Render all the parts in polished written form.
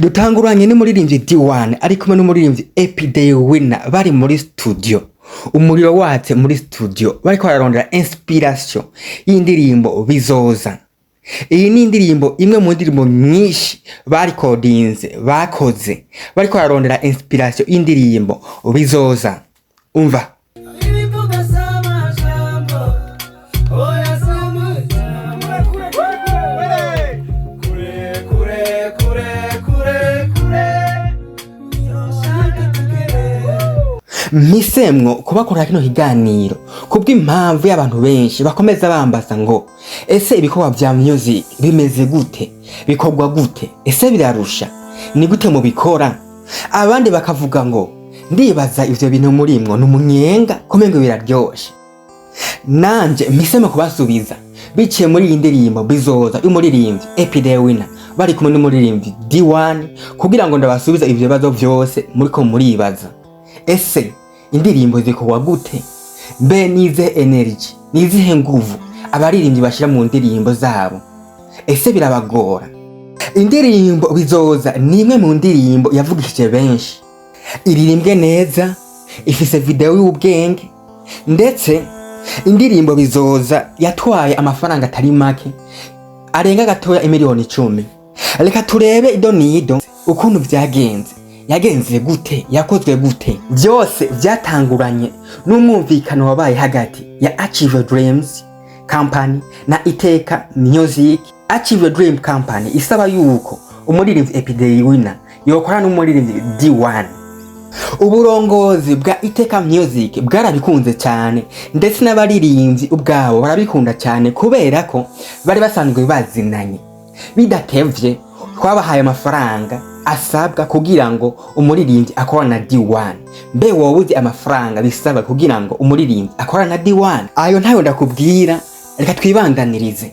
Dutanguranye n'umuririmbyi D1 ari kumwe n'umuririmbyi EPIDEY winner bari muri studio. Umuriro watse muri studio bariko bararondera inspiration y'indirimbo Bizoza. Iyi ni indirimbo imwe mu ndirimbo nyinshi barikodinze bakoze bariko bararondera inspiration y'indirimbo Bizoza. Umva Misemwo kubakora kino kiganiro kubw'impamvu y'abantu benshi bakomeza bambaza ngo ese ibikorwa vya music bimeze gute, bikorwa gute, ese birarusha, ni gute mu bikora? Abandi bakavuga ngo ndibaza ivyo bintu murimwo n'umunyenga komengo biraryoshe. Nanje misemwo kubasubiza biciye muri iyi ndirimbo Bizoza y'umuririmbyi EPIDEY winner bari kumwe n'umuririmbyi D1 kugira ngo ndabasubiza ivyo bibazo vyose muriko muribaza. Ese indirimbo zikorwa gute? Mbe nize energy, nizihe nguvu abaririmbyi bashira mu ndirimbo zabo? Ese birabagora? Indirimbo Bizoza ni imwe mu ndirimbo yavugishije benshi. Iririmbwe neza, ifise video y'ubwenge, ndetse indirimbo Bizoza yatwaye amafaranga atari make arenga gatoya imiliyoni 10. Reka turebe idonido ukuntu vyagenze. Yagenze gute, yakozwe gute? Byose byatanguranye n'umwumvikano wabaye hagati ya Achieve Dreams Company na Iteka Music. Achieve Dream Company isaba yuko umuririmbyi EPIDEY winner yokorana n'umuririmbyi D1. Uburongozi bwa Iteka Music bwarabikunze cyane, ndetse n'abaririmbyi ubwabo barabikunda cyane kubera ko bari basanzwe bazinanye. Bidatevye twabahaye amafaranga asabwa kugira ngo umuririmbyi akorana na D1. Mbe wowe uzi amafaranga bisaba kugira ngo umuririmbyi akorana na D1? Ayo ntayo ndakubwira, reka twibandanirize.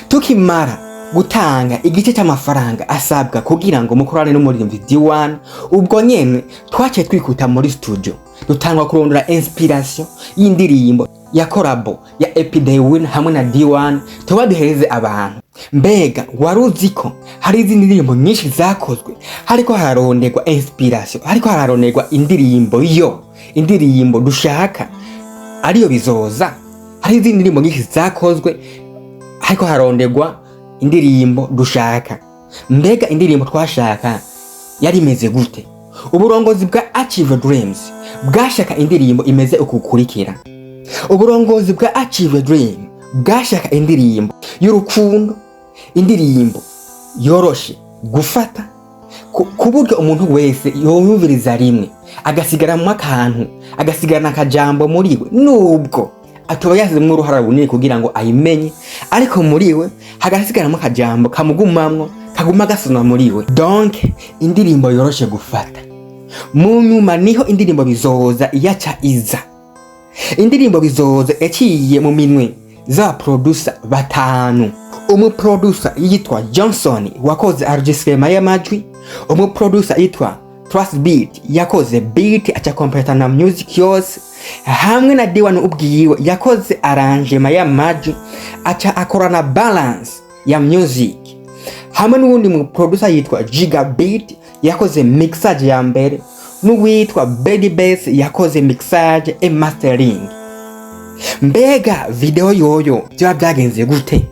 Tukimara gutanga igice cy'amafaranga asabwa kugira ngo mukorane n'umuririmbyi D1, ubwo nyene twaciye twikuta muri studio dutangwa kurondera inspiration y'indirimbo ya collabo ya EPIDEY winner hamwe na D1 tubaduhereze abantu. Mbega waruzi ko hari izindi ndirimbo nyinshi zakozwe hariko hararonderwa inspiration, hariko hararonderwa indirimbo dushaka ariyo Bizoza? Hari izindi ndirimbo nyinshi zakozwe hariko hararonderwa indirimbo dushaka. Mbega indirimbo twashaka yari imeze gute? Uburongozi bwa Achieve Dreams bwashaka indirimbo imeze ukukurikira. Uburongozi bwa Achieve Dream bwashaka indirimbo y'urukundo, indirimbo yoroshe gufata ku buryo umuntu wese yoyumviriza rimwe agasigara mu akantu, agasigana akajambo muriwe, nubwo atoba yazimwe uruhara runini kugira ngo ayimenye, ariko muriwe hagasigara mu akajambo kamugumamwo, kaguma gasona muriwe. Donc indirimbo yoroshe gufata. Mu nyuma niho indirimbo Bizoza yaca iza. Indirimbo Bizoza yaciye mu minwe za producer batanu. Umuproducer yitwa Johnson wakoze enregistrement y'amajwi, umuproducer yitwa Trust Beat yakoze beat acha completa na music yose, hamwe na D1 ubwiwe yakoze arrangement y'amajwi acha akorana balance ya music, hamwe n'uwundi mu producer yitwa Giga Beat yakoze mixage ya mbere, n'uwitwa Baby Bass yakoze mixage e mastering. Mbega video yoyo bya byagenze gute?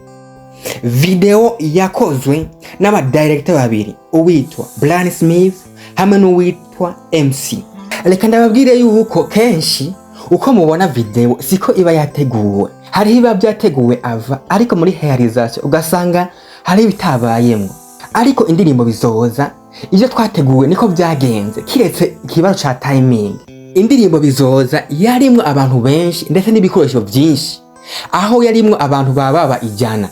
Video yakozwe n'aba director babiri, uwitwa Brian Smith hamwe n'uwitwa MC. Reka ndababwire yuko kenshi uko mubona video siko iba yateguwe. Hari iba byateguwe ava, ariko muri realization ugasanga hari bitabayemo. Ariko indirimbo Bizoza ivyo twateguwe niko byagenze, kiretse ikibazo ca timing. Indirimbo Bizoza yarimwo abantu benshi ndetse n'ibikoresho byinshi, aho yarimwo abantu baba ijana.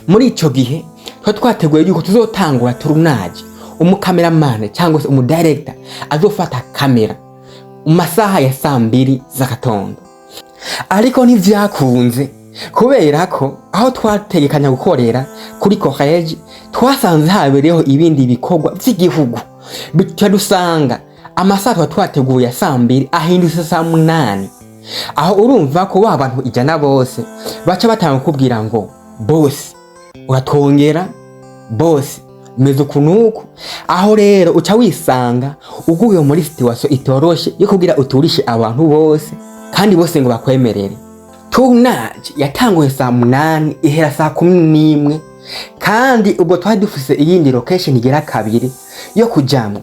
Muri ico gihe twateguye yuko tuzotangura turunaje umukameraman cyangwa se umudirector azofata kamera mu masaha ya 2 z'agatondo. Ariko ntivyakunze kubera ko aho twategekanya gukorera kuri college twasanze habereho ibindi bikorwa by'igihugu, bityo dusanga amasaha twateguye ya 2 ahindutse 8. Aho urumva ko abantu ijana bose baca batanga kubwira ngo boss uratwongera, boss meze ukunuku. Aho rero uca wisanga uguye muri situation itoroshe yo kugira uturishe abantu bose kandi bose ngo bakwemerere. Tournage yatanguye saa 8 ihera saa 11 kandi ubwo twari dufise iyindi location igira kabiri yo kujamwo.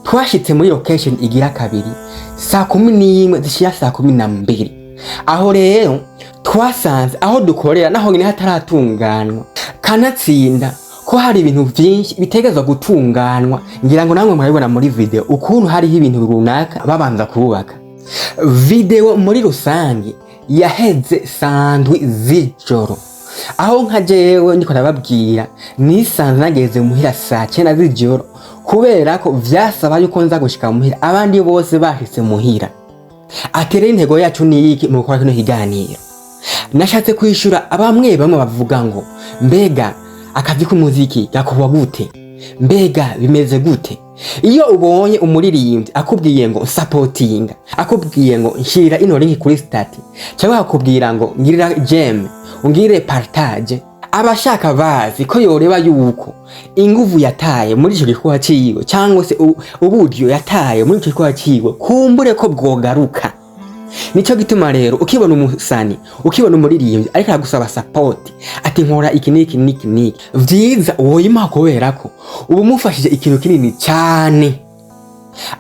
Twashitse muri location igira kabiri saa 11 zishira saa 12. Aho rero twasanze aho dukorera naho nyine hataratunganwa, kanatsinda ko hari ibintu byinshi bitegezwa gutunganwa. Ngira ngo namwe murabibona muri video ukuntu hari ibintu runaka babanza kubaka. Video muri rusange yaheze sandwi z'ijoro, aho nka jewe ndiko nababwira nisanze nageze muhira saa 9 z'ijoro kubera ko vyasaba yuko nza gushika muhira abandi bose bahise muhira. Atere intego yacu ni iki mu gukora kino kiganiro? Nashatse kwishura abamwe bamwe bavuga ngo mbega akazi k'umuziki gakorwa gute, mbega bimeze gute? Iyo ubonye umuririmbyi akubwiye ngo supporting, akubwiye ngo nshira ino link kuri stati, cyangwa akubwira ngo ngirira gem, ungire partage, abashaka bazi ko yoreba yuko inguvu yataye muri ico gikorwa ciwe cyangwa se uburyo yataye muri ico gikorwa ciwe kumbure ko bwogaruka. Nico gituma rero ukibona umusani, ukibona umuririmbyi ariko aragusaba support ati nkora iki niki vyiza woyima kubera ko ubu mufashije ikintu kinini cyane.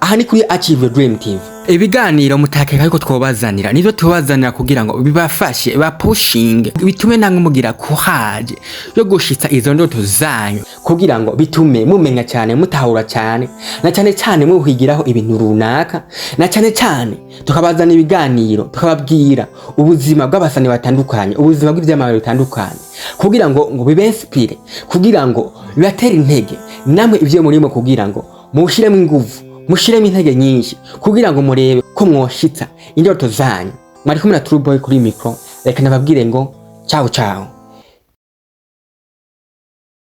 Aha ni kuri Achieve Dream TV. Ibiganiro mutakeka ariko twobazanira nivyo tubazanira kugira ngo bibafashe pushing, bitume namwe mugira courage yo gushitsa izo ndoto zanyu, kugira ngo bitume mumenya cyane, mutahura cyane, na cyane cyane muhigiraho ibintu runaka, na cyane cyane tukabazana ibiganiro tukababwira ubuzima bw'abasani batandukanye, ubuzima bw'ivyamamare bitandukanye, kugira ngo bibe inspire, kugira ngo bibatere intege namwe ivyo murimo, kugira ngo mushiremo inguvu, mushiremo intege nyinshi, kugira ngo murebe ko mwoshitsa indoto zanyu. Mwari kumwe na True Boy kuri micro, reka nababwire ngo ciao ciao.